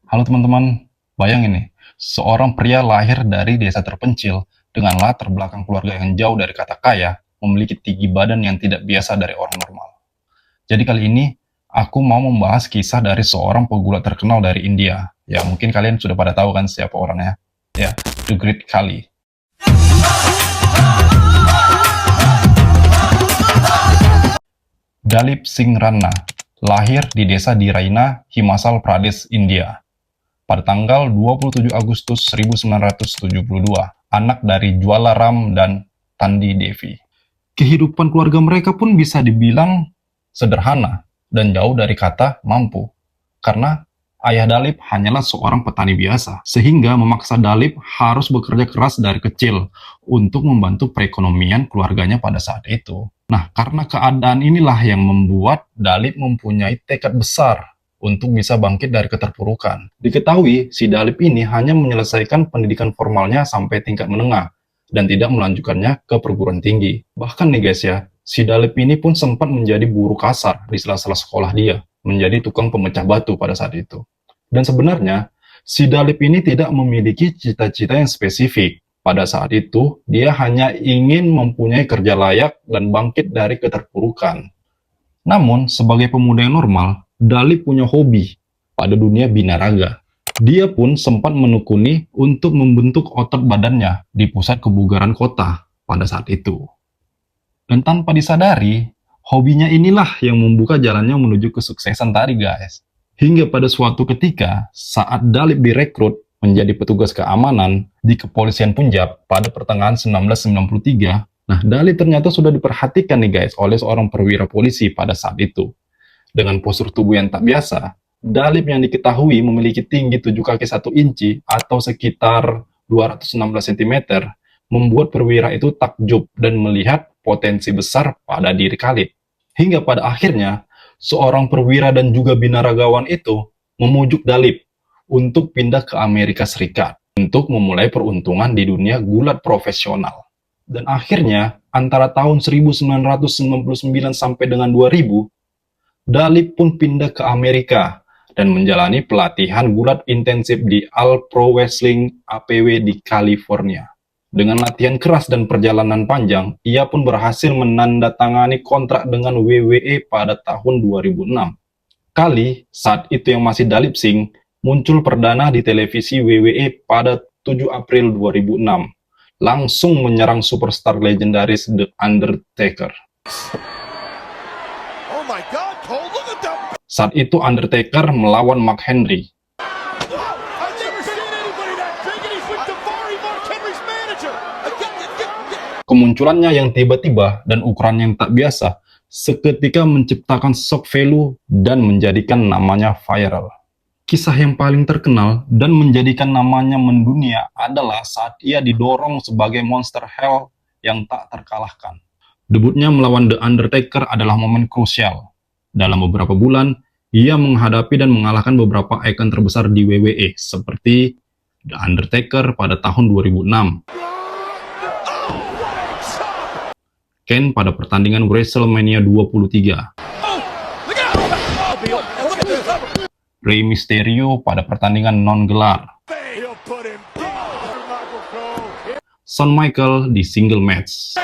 Halo teman-teman, bayangin nih, seorang pria lahir dari desa terpencil dengan latar belakang keluarga yang jauh dari kata kaya, memiliki tinggi badan yang tidak biasa dari orang normal. Jadi kali ini, aku mau membahas kisah dari seorang pegulat terkenal dari India. Ya, mungkin kalian sudah pada tahu kan siapa orangnya. Ya, The Great Kali. Dalip Singh Ranna, lahir di desa di Raina, Himachal Pradesh, India pada tanggal 27 Agustus 1972, anak dari Jwala Ram dan Tandi Devi. Kehidupan keluarga mereka pun bisa dibilang sederhana dan jauh dari kata mampu, karena ayah Dalip hanyalah seorang petani biasa, sehingga memaksa Dalip harus bekerja keras dari kecil untuk membantu perekonomian keluarganya pada saat itu. Nah, karena keadaan inilah yang membuat Dalip mempunyai tekad besar untuk bisa bangkit dari keterpurukan. Diketahui, si Dalip ini hanya menyelesaikan pendidikan formalnya sampai tingkat menengah, dan tidak melanjutkannya ke perguruan tinggi. Bahkan nih guys ya, si Dalip ini pun sempat menjadi buruh kasar di sela-sela sekolah dia, menjadi tukang pemecah batu pada saat itu. Dan sebenarnya, si Dalip ini tidak memiliki cita-cita yang spesifik. Pada saat itu, dia hanya ingin mempunyai kerja layak dan bangkit dari keterpurukan. Namun, sebagai pemuda yang normal, Dalip punya hobi pada dunia binaraga. Dia pun sempat menekuni untuk membentuk otot badannya di pusat kebugaran kota pada saat itu. Dan tanpa disadari, hobinya inilah yang membuka jalannya menuju kesuksesan tadi guys. Hingga pada suatu ketika, saat Dalip direkrut menjadi petugas keamanan di kepolisian Punjab pada pertengahan 1993, nah Dalip ternyata sudah diperhatikan nih guys oleh seorang perwira polisi pada saat itu. Dengan postur tubuh yang tak biasa, Dalip yang diketahui memiliki tinggi 7 kaki 1 inci atau sekitar 216 cm, membuat perwira itu takjub dan melihat potensi besar pada diri Khalid. Hingga pada akhirnya, seorang perwira dan juga binaragawan itu memujuk Dalip untuk pindah ke Amerika Serikat untuk memulai peruntungan di dunia gulat profesional. Dan akhirnya, antara tahun 1999 sampai dengan 2000, Dalip pun pindah ke Amerika dan menjalani pelatihan gulat intensif di All Pro Wrestling APW di California. Dengan latihan keras dan perjalanan panjang, ia pun berhasil menandatangani kontrak dengan WWE pada tahun 2006. Kali, saat itu yang masih Dalip Singh, muncul perdana di televisi WWE pada 7 April 2006, langsung menyerang superstar legendaris The Undertaker. Saat itu Undertaker melawan Mark Henry. Kemunculannya yang tiba-tiba dan ukuran yang tak biasa seketika menciptakan shock value dan menjadikan namanya viral. Kisah yang paling terkenal dan menjadikan namanya mendunia adalah saat ia didorong sebagai monster hell yang tak terkalahkan. Debutnya melawan The Undertaker adalah momen krusial. Dalam beberapa bulan, ia menghadapi dan mengalahkan beberapa ikon terbesar di WWE seperti The Undertaker pada tahun 2006, Kane pada pertandingan WrestleMania 23, Rey Mysterio pada pertandingan non-gelar, Shawn Michaels di single match,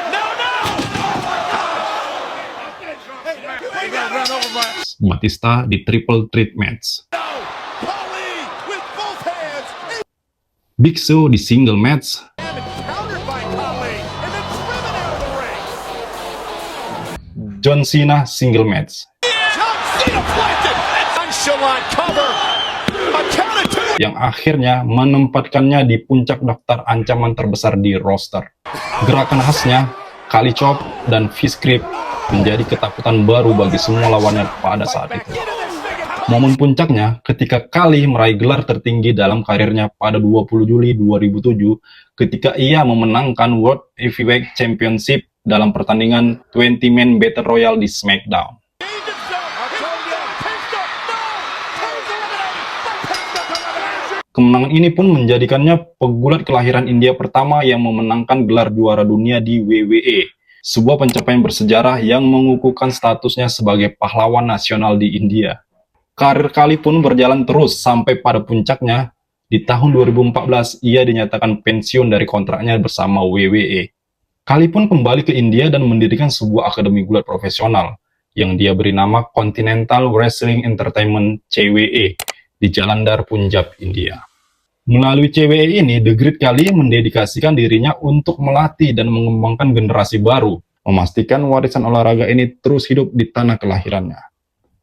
Batista di triple threat match, Big Show di single match, John Cena single match, yang akhirnya menempatkannya di puncak daftar ancaman terbesar di roster. Gerakan khasnya, Kali Chop dan Fish Grip menjadi ketakutan baru bagi semua lawannya pada saat itu. Momen puncaknya ketika Kali meraih gelar tertinggi dalam karirnya pada 20 Juli 2007 ketika ia memenangkan World Heavyweight Championship dalam pertandingan 20-man Battle Royale di SmackDown. Kemenangan ini pun menjadikannya pegulat kelahiran India pertama yang memenangkan gelar juara dunia di WWE. Sebuah pencapaian bersejarah yang mengukuhkan statusnya sebagai pahlawan nasional di India. Karir Kali pun berjalan terus sampai pada puncaknya di tahun 2014 ia dinyatakan pensiun dari kontraknya bersama WWE. Kali pun kembali ke India dan mendirikan sebuah akademi gulat profesional yang dia beri nama Continental Wrestling Entertainment (CWE) di Jalandhar, Punjab, India. Melalui CWE ini, The Great Khali mendedikasikan dirinya untuk melatih dan mengembangkan generasi baru, memastikan warisan olahraga ini terus hidup di tanah kelahirannya.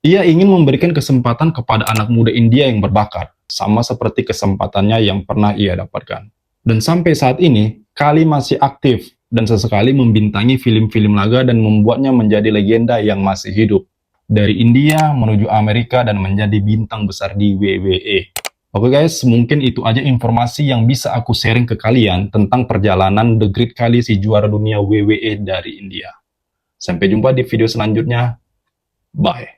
Ia ingin memberikan kesempatan kepada anak muda India yang berbakat, sama seperti kesempatannya yang pernah ia dapatkan. Dan sampai saat ini, Khali masih aktif dan sesekali membintangi film-film laga dan membuatnya menjadi legenda yang masih hidup. Dari India menuju Amerika dan menjadi bintang besar di WWE. Oke guys, mungkin itu aja informasi yang bisa aku sharing ke kalian tentang perjalanan The Great Khali, si juara dunia WWE dari India. Sampai jumpa di video selanjutnya. Bye.